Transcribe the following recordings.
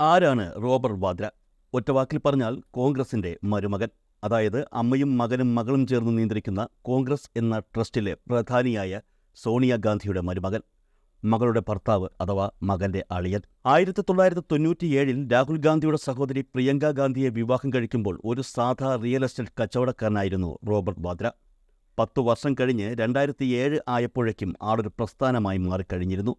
ആരാണ് റോബർട്ട് വാദ്ര? ഒറ്റവാക്കിൽ പറഞ്ഞാൽ കോൺഗ്രസിന്റെ മരുമകൻ. അതായത് അമ്മയും മകനും മകളും ചേർന്ന് നിയന്ത്രിക്കുന്ന കോൺഗ്രസ് എന്ന ട്രസ്റ്റിലെ പ്രധാനിയായ സോണിയാഗാന്ധിയുടെ മരുമകൻ, മകളുടെ ഭർത്താവ് അഥവാ മകന്റെ അളിയൻ. 1997 രാഹുൽ ഗാന്ധിയുടെ സഹോദരി പ്രിയങ്ക ഗാന്ധിയെ വിവാഹം കഴിക്കുമ്പോൾ ഒരു സാധാ റിയൽ എസ്റ്റേറ്റ് കച്ചവടക്കാരനായിരുന്നു റോബർട്ട് വാദ്ര. 10 വർഷം കഴിഞ്ഞ് 2007 ആയപ്പോഴേക്കും ആളൊരു പ്രസ്ഥാനമായി മാറിക്കഴിഞ്ഞിരുന്നു.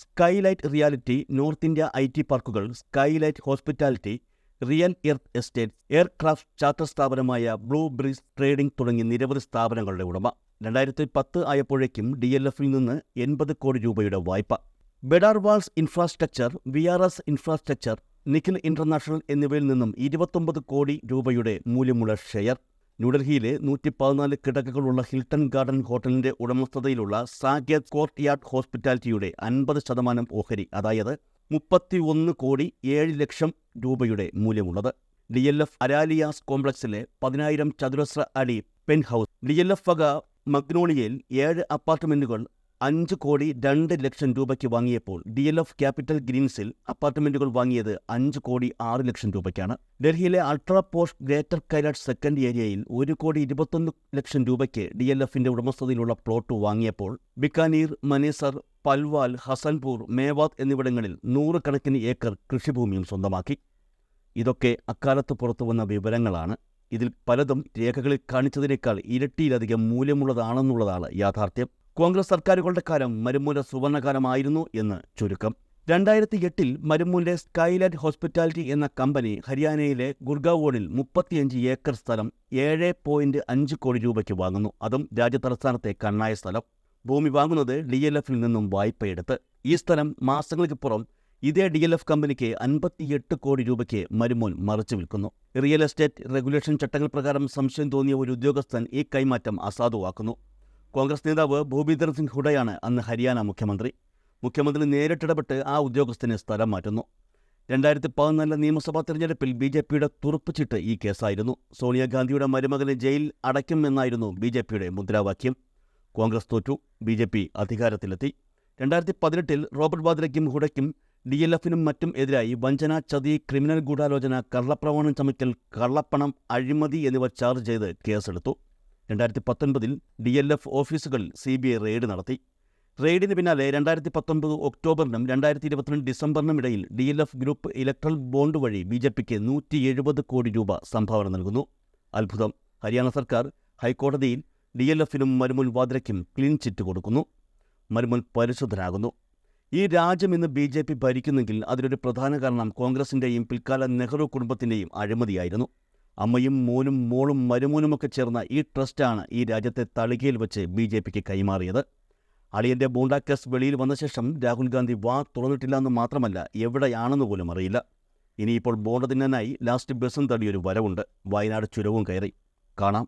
Skylight Reality, North India IT പാർക്കുകൾ, Skylight Hospitality, Real Earth Estates, aircraft charter സ്ഥാപനമായ ബ്ലൂ ബ്രീസ് ട്രേഡിംഗ് തുടങ്ങി നിരവധി സ്ഥാപനങ്ങളുടെ ഉടമ. 2010 ആയപ്പോഴേക്കും DLFിൽ നിന്ന് 80 കോടി രൂപയുടെ വായ്പ. ബെഡാർ വാൾസ് infrastructure, VRS infrastructure, Nikhil International എന്നിവയിൽ നിന്നും 29 കോടി രൂപയുടെ മൂല്യമുള്ള ഷെയർ. ന്യൂഡൽഹിയിലെ 114 കിടക്കകളുള്ള ഹിൽട്ടൺ ഗാർഡൻ ഹോട്ടലിന്റെ ഉടമസ്ഥതയിലുള്ള സാകേത് കോർട്ട്യാർഡ് ഹോസ്പിറ്റാലിറ്റിയുടെ 50% ഓഹരി, അതായത് 31 കോടി 7 ലക്ഷം രൂപയുടെ മൂല്യമുള്ളത്. DLF അരാലിയാസ് കോംപ്ലക്സിലെ 10,000 ചതുരശ്ര അടി പെൻ ഹൗസ്. DLF വക മഗ്നോളിയയിൽ 7 അപ്പാർട്ട്മെന്റുകൾ 5 കോടി 2 ലക്ഷം രൂപയ്ക്ക് വാങ്ങിയപ്പോൾ DLF ക്യാപിറ്റൽ ഗ്രീൻസിൽ അപ്പാർട്ട്മെന്റുകൾ വാങ്ങിയത് 5 കോടി 6 ലക്ഷം രൂപയ്ക്കാണ്. ഡൽഹിയിലെ ultra posh greater Kailash second ഏരിയയിൽ 1 കോടി 21 ലക്ഷം രൂപയ്ക്ക് DLFിന്റെ ഉടമസ്ഥതയിലുള്ള പ്ലോട്ട് വാങ്ങിയപ്പോൾ ബിക്കാനീർ, മനേസർ, പൽവാൽ, ഹസൻപൂർ, മേവാത് എന്നിവിടങ്ങളിൽ 100 കണക്കിന് ഏക്കർ കൃഷിഭൂമിയും സ്വന്തമാക്കി. ഇതൊക്കെ അക്കാലത്ത് പുറത്തുവന്ന വിവരങ്ങളാണ്. ഇതിൽ പലതും രേഖകളിൽ കാണിച്ചതിനേക്കാൾ ഇരട്ടിയിലധികം മൂല്യമുള്ളതാണെന്നുള്ളതാണ് യാഥാർത്ഥ്യം. കോൺഗ്രസ് സർക്കാരുകളുടെ കാലം മരുമൂല സുവർണകാലമായിരുന്നു എന്ന് ചുരുക്കം. 2008 മരുമൂലിലെ സ്കൈലൈറ്റ് ഹോസ്പിറ്റാലിറ്റി എന്ന കമ്പനി ഹരിയാനയിലെ ഗുർഗാവോണിൽ 35 ഏക്കർ സ്ഥലം 7.5 കോടി രൂപയ്ക്ക് വാങ്ങുന്നു. അതും രാജ്യതലസ്ഥാനത്തെ കണ്ണായ സ്ഥലം. ഭൂമി വാങ്ങുന്നത് DLFിൽ നിന്നും വായ്പയെടുത്ത്. ഈ സ്ഥലം മാസങ്ങൾക്കിപ്പുറം ഇതേ DLF കമ്പനിക്ക് 58 കോടി രൂപയ്ക്ക് മരുമോൻ മറിച്ചു വിൽക്കുന്നു. റിയൽ എസ്റ്റേറ്റ് റെഗുലേഷൻ ചട്ടങ്ങൾ പ്രകാരം സംശയം തോന്നിയ ഒരു ഉദ്യോഗസ്ഥൻ ഈ കൈമാറ്റം അസാധുവാക്കുന്നു. കോൺഗ്രസ് നേതാവ് ഭൂപീന്ദർ സിംഗ് ഹുഡയാണ് അന്ന് ഹരിയാന മുഖ്യമന്ത്രി. മുഖ്യമന്ത്രി നേരിട്ടിടപെട്ട് ആ ഉദ്യോഗസ്ഥനെ സ്ഥലം മാറ്റുന്നു. 2014 നിയമസഭാ തെരഞ്ഞെടുപ്പിൽ BJPയുടെ തുറുപ്പുചീട്ട് ഈ കേസായിരുന്നു. സോണിയാഗാന്ധിയുടെ മരുമകനെ ജയിൽ അടയ്ക്കുമെന്നായിരുന്നു BJPയുടെ മുദ്രാവാക്യം. കോൺഗ്രസ് തോറ്റു, BJP അധികാരത്തിലെത്തി. 2018 റോബർട്ട് വാദ്രയ്ക്കും ഹുഡയ്ക്കും DLFിനും മറ്റും എതിരായി വഞ്ചന, ചതി, ക്രിമിനൽ ഗൂഢാലോചന, കള്ളപ്രമാണം ചമയ്ക്കൽ, കള്ളപ്പണം, അഴിമതി എന്നിവ ചാർജ് ചെയ്ത് കേസെടുത്തു. 2019 DLF ഓഫീസുകളിൽ CBI റെയ്ഡ് നടത്തി. റെയ്ഡിന് പിന്നാലെ 2019 ഒക്ടോബറിനും 2022 ഡിസംബറിനും ഇടയിൽ DLF ഗ്രൂപ്പ് ഇലക്ട്രൽ ബോണ്ട് വഴി BJPക്ക് 170 കോടി രൂപ സംഭാവന നൽകുന്നു. അത്ഭുതം, ഹരിയാന സർക്കാർ ഹൈക്കോടതിയിൽ DLFിനും മരുമൂൽ വാദ്രയ്ക്കും ക്ലീൻ ചിറ്റ് കൊടുക്കുന്നു. മരുമൂൽ പരിശുദ്ധനാകുന്നു. ഈ രാജ്യം ഇന്ന് BJP ഭരിക്കുന്നെങ്കിൽ അതിനൊരു പ്രധാന കാരണം കോൺഗ്രസിന്റെയും പിൽക്കാല നെഹ്റു കുടുംബത്തിന്റെയും അഴിമതിയായിരുന്നു. അമ്മയും മോനും മോളും മരുമോനുമൊക്കെ ചേർന്ന ഈ ട്രസ്റ്റാണ് ഈ രാജ്യത്തെ തളികയിൽ വെച്ച് BJPക്ക് കൈമാറിയത്. അളിയന്റെ ബോണ്ട കേസ് വെളിയിൽ വന്ന ശേഷം രാഹുൽ ഗാന്ധി വാ തുറന്നിട്ടില്ല എന്ന് മാത്രമല്ല, എവിടെയാണെന്ന് പോലും അറിയില്ല. ഇനിയിപ്പോൾ ബോണ്ട തിന്നാനായി ലാസ്റ്റ് ബസ്സും തള്ളിയൊരു വരവുണ്ട്. വയനാട് ചുരവും കയറി. കാണാം.